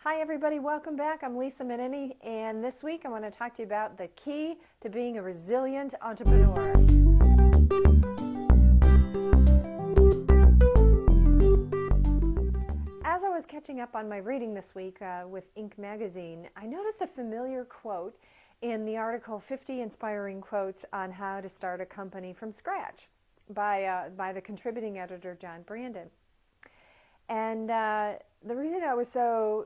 Hi everybody, welcome back. I'm Lisa Menini, and this week I want to talk to you about the key to being a resilient entrepreneur. As I was catching up on my reading this week with Inc. magazine, I noticed a familiar quote in the article 50 Inspiring Quotes on How to Start a Company from Scratch by the contributing editor John Brandon. And the reason I was so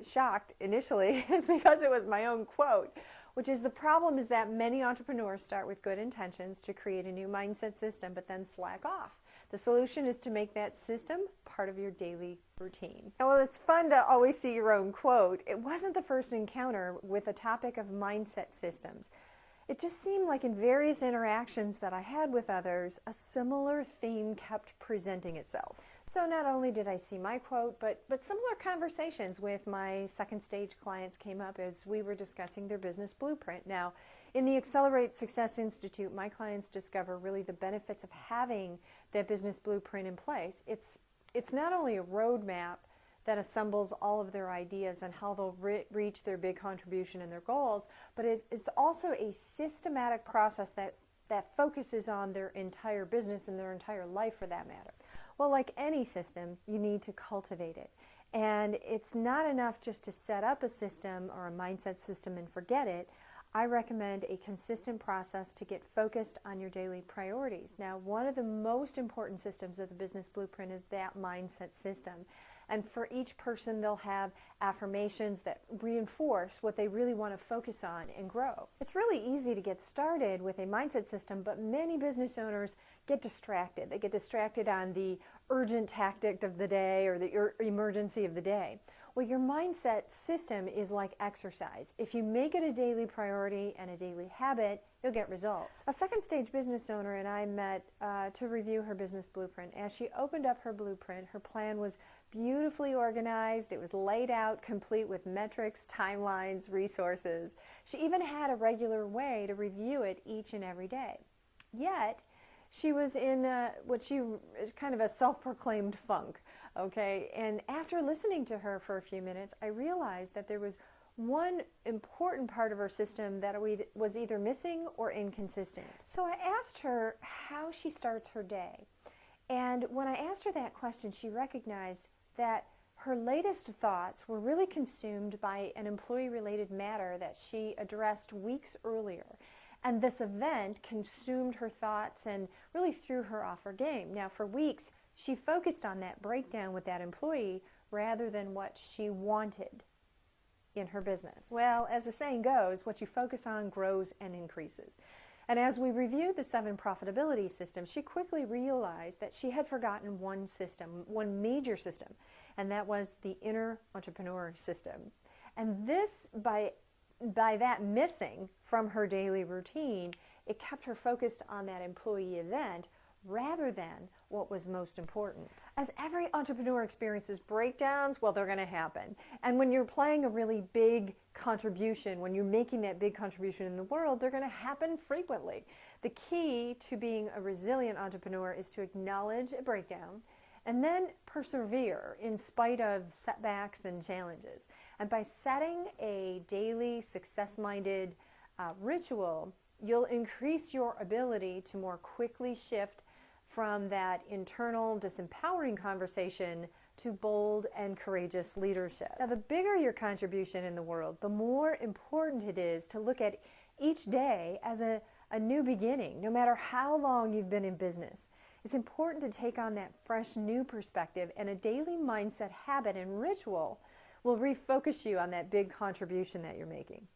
shocked initially is because it was my own quote, which is the problem is that many entrepreneurs start with good intentions to create a new mindset system, but then slack off. The solution is to make that system part of your daily routine. And while it's fun to always see your own quote, it wasn't the first encounter with the topic of mindset systems. It just seemed like in various interactions that I had with others, a similar theme kept presenting itself. So not only did I see my quote, but similar conversations with my second stage clients came up as we were discussing their business blueprint. Now, in the Accelerate Success Institute, my clients discover really the benefits of having that business blueprint in place. It's not only a roadmap that assembles all of their ideas and how they'll reach their big contribution and their goals, but it's also a systematic process that focuses on their entire business and their entire life for that matter. Well, like any system, you need to cultivate it. And it's not enough just to set up a system or a mindset system and forget it. I recommend a consistent process to get focused on your daily priorities. Now, one of the most important systems of the business blueprint is that mindset system. And for each person, they'll have affirmations that reinforce what they really want to focus on and grow. It's really easy to get started with a mindset system, but many business owners get distracted. They get distracted on the urgent tactic of the day or the emergency of the day. Well, your mindset system is like exercise. If you make it a daily priority and a daily habit, you'll get results. A second stage business owner and I met to review her business blueprint. As she opened up her blueprint, her plan was beautifully organized. It was laid out, complete with metrics, timelines, resources. She even had a regular way to review it each and every day. Yet, she was in what she is kind of a self-proclaimed funk, okay? And after listening to her for a few minutes, I realized that there was one important part of her system that was either missing or inconsistent. So I asked her how she starts her day. And when I asked her that question, she recognized that her latest thoughts were really consumed by an employee-related matter that she addressed weeks earlier. And this event consumed her thoughts and really threw her off her game. Now, for weeks, she focused on that breakdown with that employee rather than what she wanted in her business. Well, as the saying goes, what you focus on grows and increases. And as we reviewed the 7 profitability systems, she quickly realized that she had forgotten one system, one major system, and that was the inner entrepreneur system. And this, by that missing from her daily routine, it kept her focused on that employee event rather than what was most important. As every entrepreneur experiences breakdowns, well, they're going to happen. And when you're playing a really big contribution, when you're making that big contribution in the world, they're going to happen frequently. The key to being a resilient entrepreneur is to acknowledge a breakdown and then persevere in spite of setbacks and challenges. And by setting a daily success-minded ritual, you'll increase your ability to more quickly shift from that internal disempowering conversation to bold and courageous leadership. Now, the bigger your contribution in the world, the more important it is to look at each day as a new beginning, no matter how long you've been in business. It's important to take on that fresh new perspective, and a daily mindset habit and ritual will refocus you on that big contribution that you're making.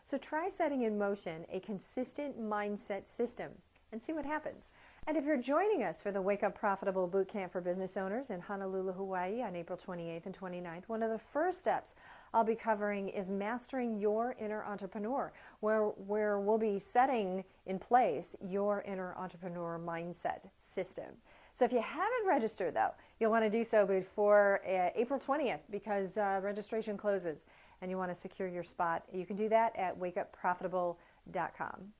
So try setting in motion a consistent mindset system and see what happens. And if you're joining us for the Wake Up Profitable Bootcamp for Business Owners in Honolulu, Hawaii on April 28th and 29th, one of the first steps I'll be covering is mastering your inner entrepreneur, where we'll be setting in place your inner entrepreneur mindset system. So if you haven't registered, though, you'll want to do so before April 20th because registration closes and you want to secure your spot. You can do that at wakeupprofitable.com.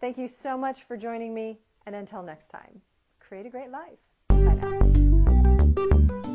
Thank you so much for joining me, and until next time, create a great life. Bye now.